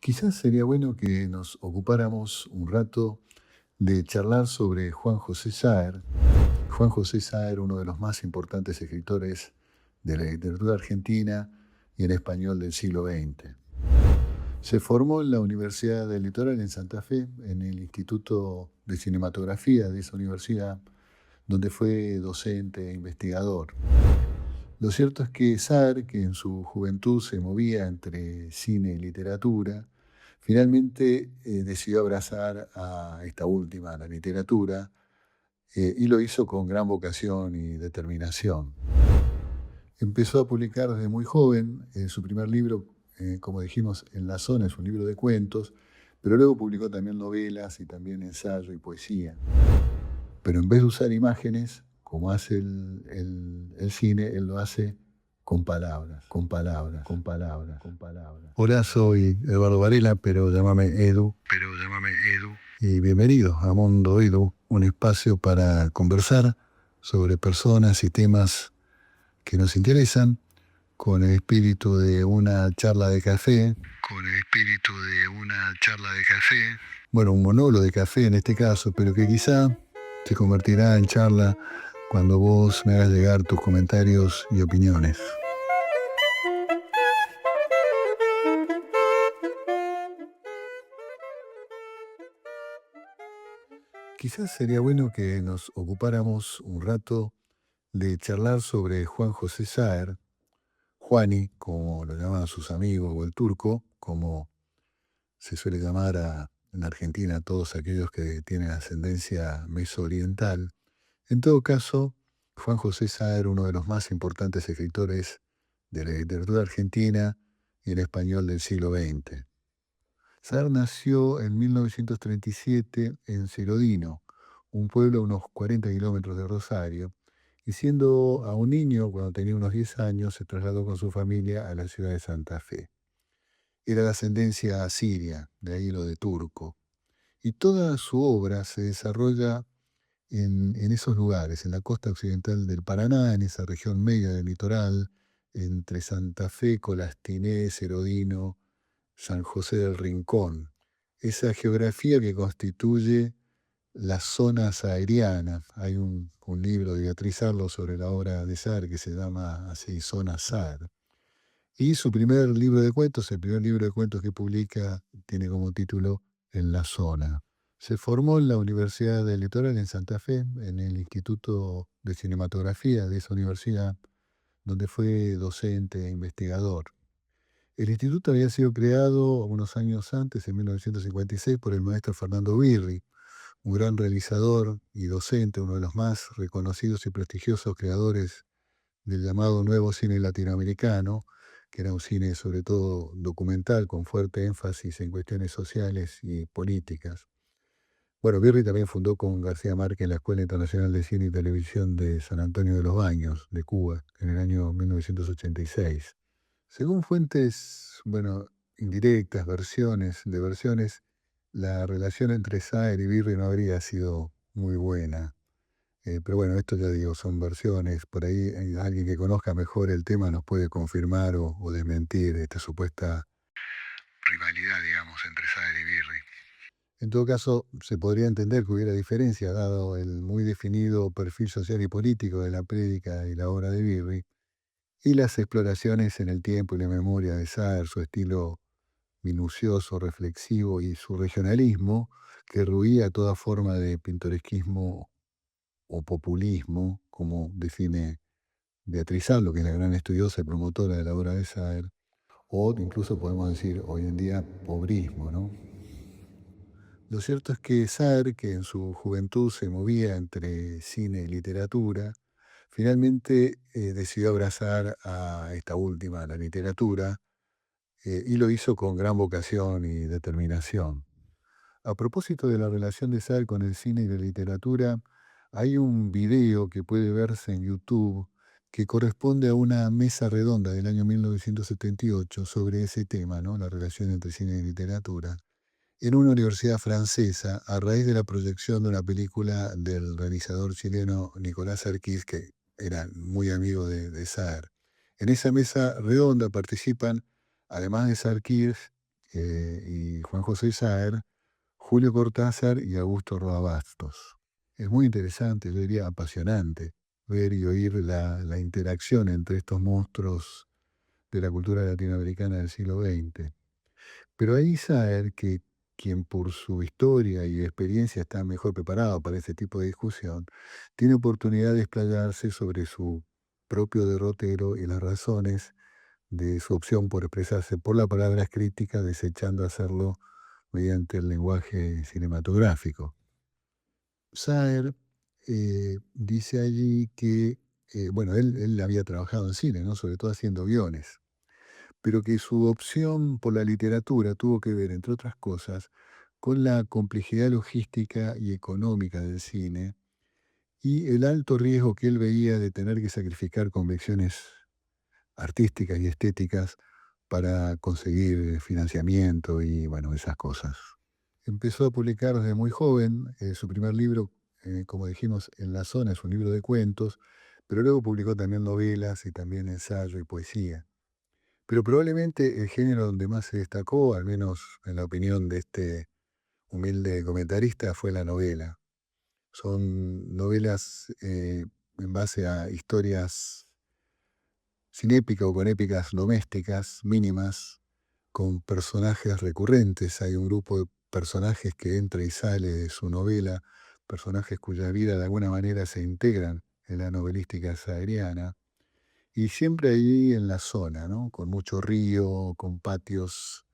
Quizás sería bueno que nos ocupáramos un rato de charlar sobre Juan José Saer. Juan José Saer, uno de los más importantes escritores de la literatura argentina y en español del siglo XX. Se formó en la Universidad del Litoral en Santa Fe, en el Instituto de Cinematografía de esa universidad, donde fue docente e investigador. Lo cierto es que Saer, que en su juventud se movía entre cine y literatura, finalmente decidió abrazar a esta última, la literatura, y lo hizo con gran vocación y determinación. Empezó a publicar desde muy joven. Su primer libro, como dijimos, En la zona, es un libro de cuentos, pero luego publicó también novelas y también ensayo y poesía. Pero en vez de usar imágenes, como hace el cine, él lo hace con palabras, con palabras, con palabras, con palabras. Hola, soy Eduardo Varela, pero llámame Edu. Y bienvenido a Mundo Edu, un espacio para conversar sobre personas y temas que nos interesan con el espíritu de una charla de café. Bueno, un monólogo de café en este caso, pero que quizá se convertirá en charla cuando vos me hagas llegar tus comentarios y opiniones. Quizás sería bueno que nos ocupáramos un rato de charlar sobre Juan José Saer, Juani, como lo llamaban sus amigos, o el turco, como se suele llamar en Argentina a todos aquellos que tienen ascendencia mesooriental. En todo caso, Juan José Saer, uno de los más importantes escritores de la literatura argentina y en español del siglo XX. Saer nació en 1937 en Cerodino, un pueblo a unos 40 kilómetros de Rosario, y siendo aún niño, cuando tenía unos 10 años, se trasladó con su familia a la ciudad de Santa Fe. Era de ascendencia asiria, de ahí lo de turco, y toda su obra se desarrolla en esos lugares, en la costa occidental del Paraná, en esa región media del litoral, entre Santa Fe, Colastiné, Cerodino, San José del Rincón. Esa geografía que constituye las zonas aéreanas. Hay un libro de Beatriz Arlo sobre la obra de Saer que se llama así, Zona Saer. Y su primer libro de cuentos, el primer libro de cuentos que publica, tiene como título En la zona. Se formó en la Universidad del Litoral en Santa Fe, en el Instituto de Cinematografía de esa universidad, donde fue docente e investigador. El instituto había sido creado unos años antes, en 1956, por el maestro Fernando Birri, un gran realizador y docente, uno de los más reconocidos y prestigiosos creadores del llamado nuevo cine latinoamericano, que era un cine sobre todo documental con fuerte énfasis en cuestiones sociales y políticas. Bueno, Birri también fundó con García Márquez la Escuela Internacional de Cine y Televisión de San Antonio de los Baños, de Cuba, en el año 1986. Según fuentes, bueno, indirectas, versiones, la relación entre Saer y Birri no habría sido muy buena. Pero bueno, esto ya digo, son versiones. Por ahí alguien que conozca mejor el tema nos puede confirmar o desmentir esta supuesta rivalidad, digamos, entre Saer y Birri. En todo caso, se podría entender que hubiera diferencia, dado el muy definido perfil social y político de la prédica y la obra de Birri, y las exploraciones en el tiempo y la memoria de Saer, su estilo minucioso, reflexivo y su regionalismo, que ruía toda forma de pintoresquismo o populismo, como define Beatriz Arlo, que es la gran estudiosa y promotora de la obra de Saer, o incluso podemos decir hoy en día pobrismo, ¿no? Lo cierto es que Saer, que en su juventud se movía entre cine y literatura, finalmente decidió abrazar a esta última, la literatura, y lo hizo con gran vocación y determinación. A propósito de la relación de Saer con el cine y la literatura, hay un video que puede verse en YouTube que corresponde a una mesa redonda del año 1978 sobre ese tema, ¿no? La relación entre cine y literatura, en una universidad francesa a raíz de la proyección de una película del realizador chileno Nicolás Sarkis, que era muy amigo de Saer. En esa mesa redonda participan, además de Sarkis, y Juan José Saer, Julio Cortázar y Augusto Roa Bastos. Es muy interesante, yo diría apasionante, ver y oír la interacción entre estos monstruos de la cultura latinoamericana del siglo XX. Pero ahí Saer, quien por su historia y experiencia está mejor preparado para ese tipo de discusión, tiene oportunidad de explayarse sobre su propio derrotero y las razones de su opción por expresarse por la palabra crítica, desechando hacerlo mediante el lenguaje cinematográfico. Saer dice allí que, bueno, él había trabajado en cine, ¿no? Sobre todo haciendo guiones, pero que su opción por la literatura tuvo que ver, entre otras cosas, con la complejidad logística y económica del cine y el alto riesgo que él veía de tener que sacrificar convicciones artísticas y estéticas para conseguir financiamiento y, bueno, esas cosas. Empezó a publicar desde muy joven, su primer libro, como dijimos, En la zona, es un libro de cuentos, pero luego publicó también novelas y también ensayo y poesía. Pero probablemente el género donde más se destacó, al menos en la opinión de este humilde comentarista, fue la novela. Son novelas en base a historias sin épica o con épicas domésticas mínimas, con personajes recurrentes. Hay un grupo de personajes que entra y sale de su novela, personajes cuya vida de alguna manera se integran en la novelística saeriana. Y siempre ahí en la zona, ¿no? Con mucho río, con patios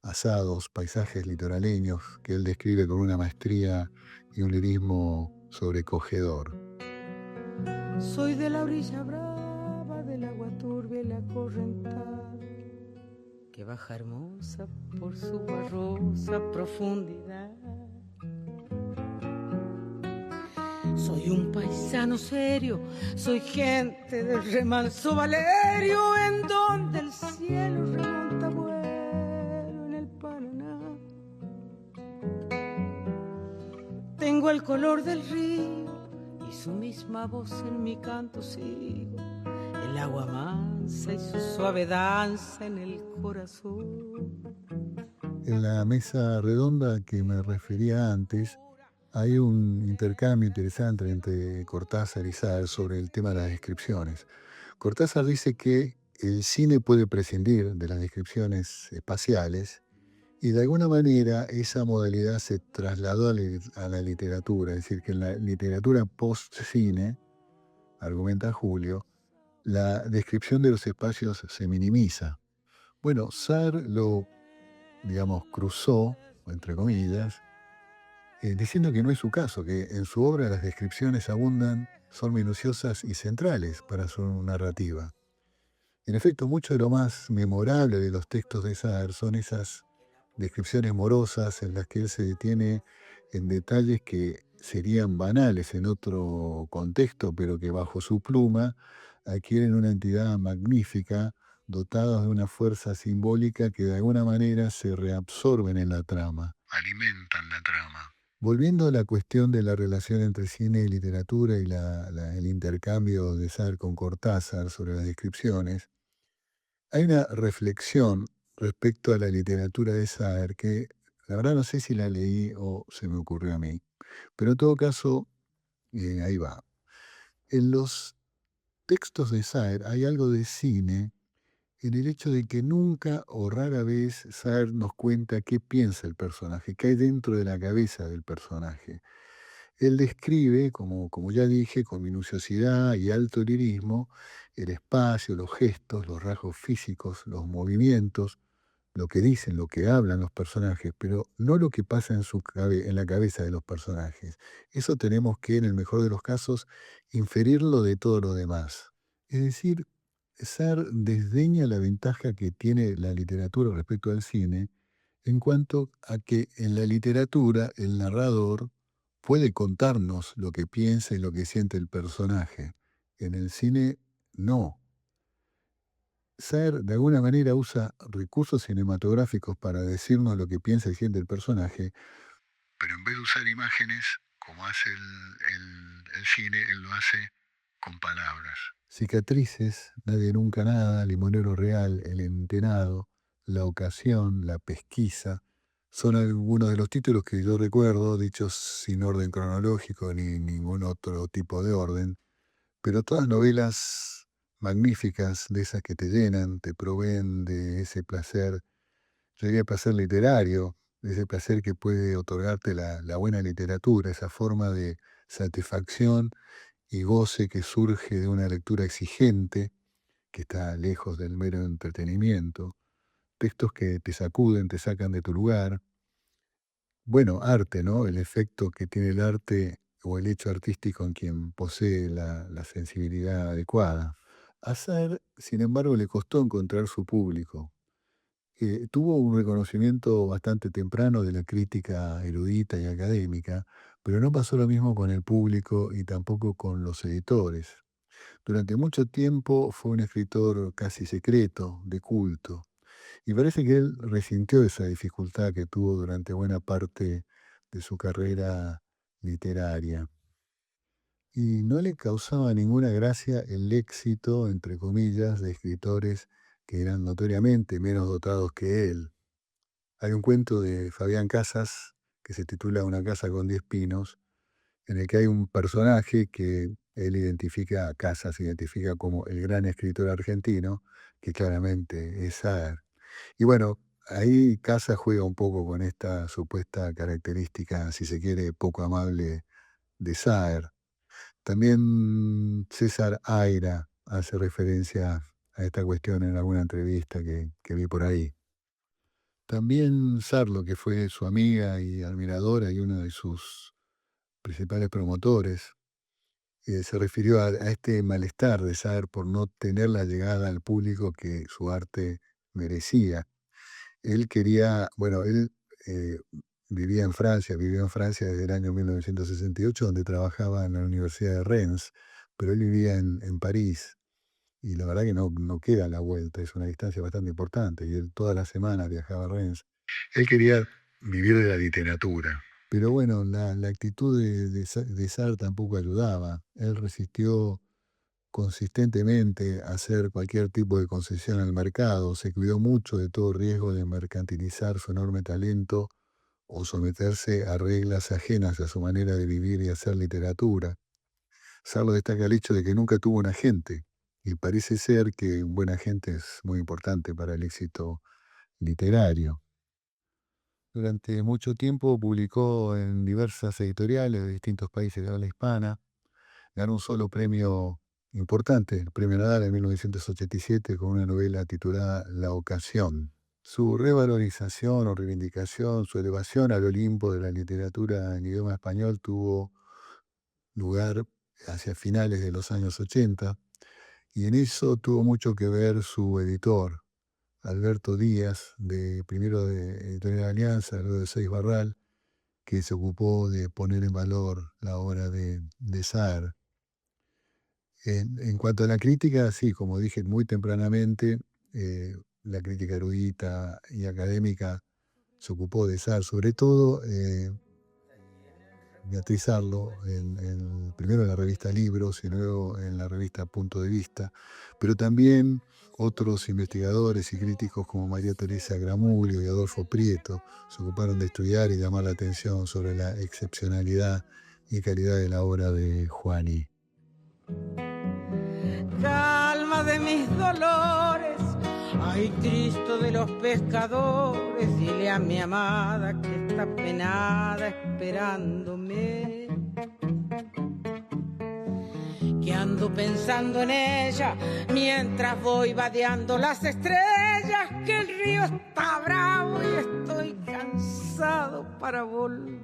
asados, paisajes litoraleños que él describe con una maestría y un lirismo sobrecogedor. Soy de la orilla brava, del agua turbia y la correntada, que baja hermosa por su barrosa profundidad. Soy un paisano serio, soy gente del remanso Valerio, en donde el cielo remonta vuelo en el Paraná. Tengo el color del río y su misma voz en mi canto sigo, el agua mansa y su suave danza en el corazón. En la mesa redonda que me refería antes, hay un intercambio interesante entre Cortázar y Saer sobre el tema de las descripciones. Cortázar dice que el cine puede prescindir de las descripciones espaciales y de alguna manera esa modalidad se trasladó a la literatura, es decir, que en la literatura post-cine, argumenta Julio, la descripción de los espacios se minimiza. Bueno, Saer lo, digamos, cruzó, entre comillas, diciendo que no es su caso, que en su obra las descripciones abundan, son minuciosas y centrales para su narrativa. En efecto, mucho de lo más memorable de los textos de Saer son esas descripciones morosas en las que él se detiene en detalles que serían banales en otro contexto, pero que bajo su pluma adquieren una entidad magnífica, dotados de una fuerza simbólica que de alguna manera se reabsorben en la trama, alimentan la trama. Volviendo a la cuestión de la relación entre cine y literatura y el intercambio de Saer con Cortázar sobre las descripciones, hay una reflexión respecto a la literatura de Saer que la verdad no sé si la leí o se me ocurrió a mí, pero en todo caso, ahí va. En los textos de Saer hay algo de cine en el hecho de que nunca o rara vez Saer nos cuenta qué piensa el personaje, qué hay dentro de la cabeza del personaje. Él describe, como ya dije, con minuciosidad y alto lirismo, el espacio, los gestos, los rasgos físicos, los movimientos, lo que dicen, lo que hablan los personajes, pero no lo que pasa en la cabeza de los personajes. Eso tenemos que, en el mejor de los casos, inferirlo de todo lo demás. Es decir, Sartre desdeña la ventaja que tiene la literatura respecto al cine en cuanto a que en la literatura el narrador puede contarnos lo que piensa y lo que siente el personaje. En el cine, no. Saer de alguna manera usa recursos cinematográficos para decirnos lo que piensa y siente el personaje, pero en vez de usar imágenes, como hace el cine, él lo hace con palabras. Cicatrices, Nadie nunca nada, Limonero real, El entenado, la ocasión, la pesquisa, son algunos de los títulos que yo recuerdo, dichos sin orden cronológico ni ningún otro tipo de orden, pero todas novelas magníficas, de esas que te llenan, te proveen de ese placer, yo diría placer literario, de ese placer que puede otorgarte la buena literatura, esa forma de satisfacción y goce que surge de una lectura exigente, que está lejos del mero entretenimiento, textos que te sacuden, te sacan de tu lugar. Bueno, arte, ¿no? El efecto que tiene el arte o el hecho artístico en quien posee la sensibilidad adecuada. A Saer, sin embargo, le costó encontrar su público. Tuvo un reconocimiento bastante temprano de la crítica erudita y académica, pero no pasó lo mismo con el público y tampoco con los editores. Durante mucho tiempo fue un escritor casi secreto, de culto, y parece que él resintió esa dificultad que tuvo durante buena parte de su carrera literaria. Y no le causaba ninguna gracia el éxito, entre comillas, de escritores que eran notoriamente menos dotados que él. Hay un cuento de Fabián Casas que se titula Una casa con 10 pinos, en el que hay un personaje que él identifica, a Casas identifica como el gran escritor argentino, que claramente es Saer. Y bueno, ahí Casas juega un poco con esta supuesta característica, si se quiere, poco amable de Saer. También César Aira hace referencia a esta cuestión en alguna entrevista que vi por ahí. También Sarlo, que fue su amiga y admiradora y uno de sus principales promotores, se refirió a este malestar de Saer por no tener la llegada al público que su arte merecía. Él quería, bueno, él eh, vivió en Francia desde el año 1968, donde trabajaba en la Universidad de Rennes, pero él vivía en París y la verdad que no queda a la vuelta, es una distancia bastante importante y él todas las semanas viajaba a Rennes. Él quería vivir de la literatura. Pero bueno, la actitud de Sartre tampoco ayudaba. Él resistió consistentemente a hacer cualquier tipo de concesión al mercado, se cuidó mucho de todo riesgo de mercantilizar su enorme talento o someterse a reglas ajenas a su manera de vivir y hacer literatura. Sarlo destaca el hecho de que nunca tuvo un agente, y parece ser que un buen agente es muy importante para el éxito literario. Durante mucho tiempo publicó en diversas editoriales de distintos países de habla hispana. Ganó un solo premio importante, el Premio Nadal en 1987, con una novela titulada La Ocasión. Su revalorización o reivindicación, su elevación al Olimpo de la literatura en idioma español tuvo lugar hacia finales de los años 80, y en eso tuvo mucho que ver su editor, Alberto Díaz, primero de Editorial Alianza, luego de Seis Barral, que se ocupó de poner en valor la obra de Saer. En cuanto a la crítica, sí, como dije muy tempranamente, la crítica erudita y académica se ocupó de Saer, sobre todo Beatriz Arlo, primero en la revista Libros y luego en la revista Punto de Vista, pero también otros investigadores y críticos como María Teresa Gramulio y Adolfo Prieto se ocuparon de estudiar y llamar la atención sobre la excepcionalidad y calidad de la obra de Juani. Calma de mis dolores, ay Cristo de los pescadores, dile a mi amada que está penada esperándome, que ando pensando en ella mientras voy vadeando las estrellas, que el río está bravo y estoy cansado para volver.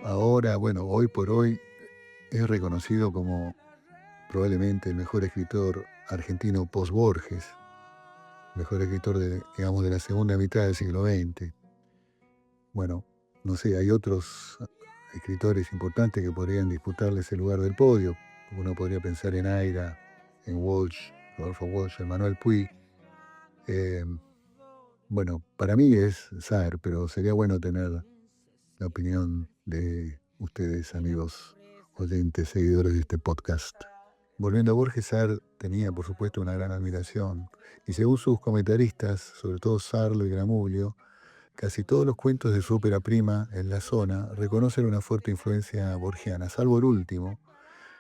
Ahora, bueno, hoy por hoy es reconocido como probablemente el mejor escritor argentino post-Borges, mejor escritor digamos, de la segunda mitad del siglo XX. Bueno, no sé, hay otros escritores importantes que podrían disputarle ese lugar del podio. Uno podría pensar en Aira, en Walsh, Rodolfo Walsh, en Manuel Puig. Bueno, para mí es Saer, pero sería bueno tener la opinión de ustedes, amigos oyentes, seguidores de este podcast. Volviendo a Borges, Saer tenía, por supuesto, una gran admiración. Y según sus comentaristas, sobre todo Sarlo y Gramulio, casi todos los cuentos de su ópera prima, En la zona, reconocen una fuerte influencia borgiana, salvo el último,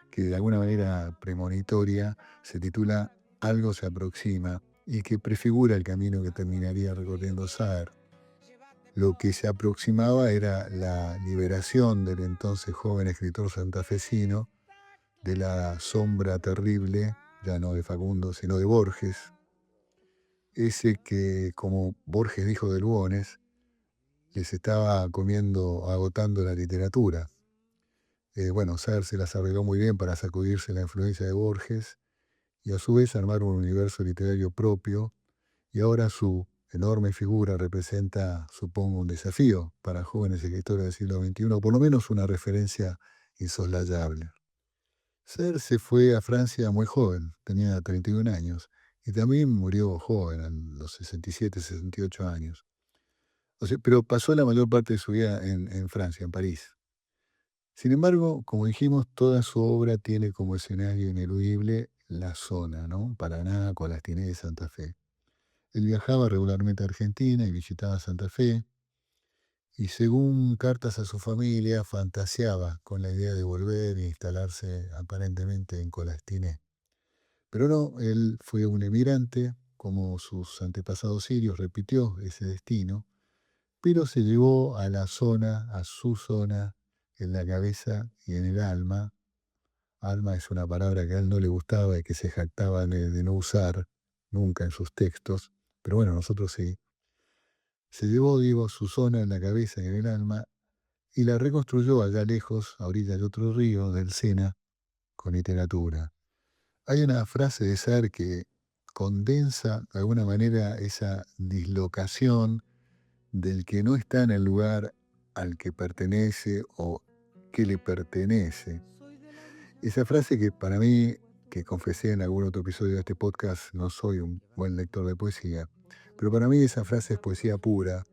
que de alguna manera premonitoria se titula Algo se aproxima y que prefigura el camino que terminaría recorriendo Saer. Lo que se aproximaba era la liberación del entonces joven escritor santafesino de la sombra terrible, ya no de Facundo, sino de Borges, ese que, como Borges dijo de Lugones, les estaba agotando la literatura. Bueno, Saer se las arregló muy bien para sacudirse la influencia de Borges y a su vez armar un universo literario propio, y ahora su enorme figura representa, supongo, un desafío para jóvenes escritores del siglo XXI, o por lo menos una referencia insoslayable. Saer se fue a Francia muy joven, tenía 31 años, y también murió joven, a los 67, 68 años. O sea, pero pasó la mayor parte de su vida en Francia, en París. Sin embargo, como dijimos, toda su obra tiene como escenario ineludible la zona, ¿no? Paraná, Colastiné, Santa Fe. Él viajaba regularmente a Argentina y visitaba Santa Fe, y según cartas a su familia, fantaseaba con la idea de volver e instalarse aparentemente en Colastiné. Pero no, él fue un emigrante, como sus antepasados sirios, repitió ese destino, pero se llevó a la zona, a su zona, en la cabeza y en el alma. Alma es una palabra que a él no le gustaba y que se jactaba de no usar nunca en sus textos, pero bueno, nosotros sí. Se llevó, digo, su zona en la cabeza y en el alma y la reconstruyó allá lejos, a orillas de otro río, del Sena, con literatura. Hay una frase de Saer que condensa de alguna manera esa dislocación del que no está en el lugar al que pertenece o que le pertenece. Esa frase que para mí, que confesé en algún otro episodio de este podcast, no soy un buen lector de poesía, pero para mí esa frase es poesía pura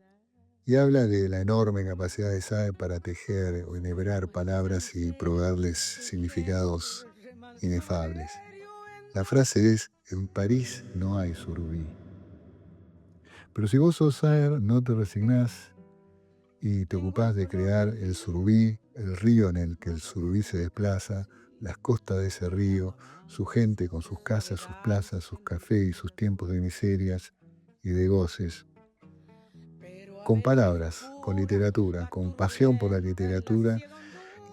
y habla de la enorme capacidad de Saer para tejer o enhebrar palabras y proveerles significados inefables. La frase es: en París no hay surubí. Pero si vos sos Saer, no te resignás y te ocupás de crear el surubí, el río en el que el surubí se desplaza, las costas de ese río, su gente con sus casas, sus plazas, sus cafés y sus tiempos de miserias y de goces. Con palabras, con literatura, con pasión por la literatura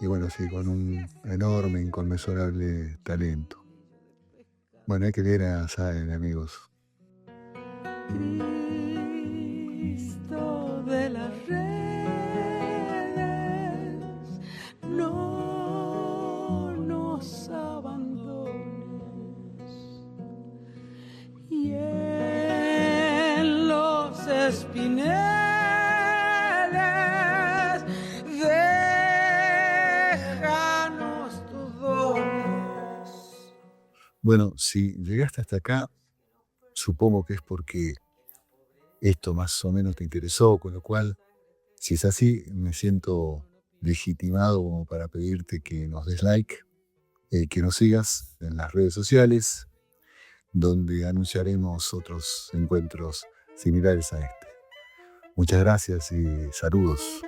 y bueno, sí, con un enorme, inconmensurable talento. Bueno, hay que leer a Saer, amigos. Cristo de las redes, no nos abandones. Y en los espineles, déjanos tus dones. Bueno, si llegaste hasta acá, supongo que es porque esto más o menos te interesó, con lo cual, si es así, me siento legitimado como para pedirte que nos des like, que nos sigas en las redes sociales, donde anunciaremos otros encuentros similares a este. Muchas gracias y saludos.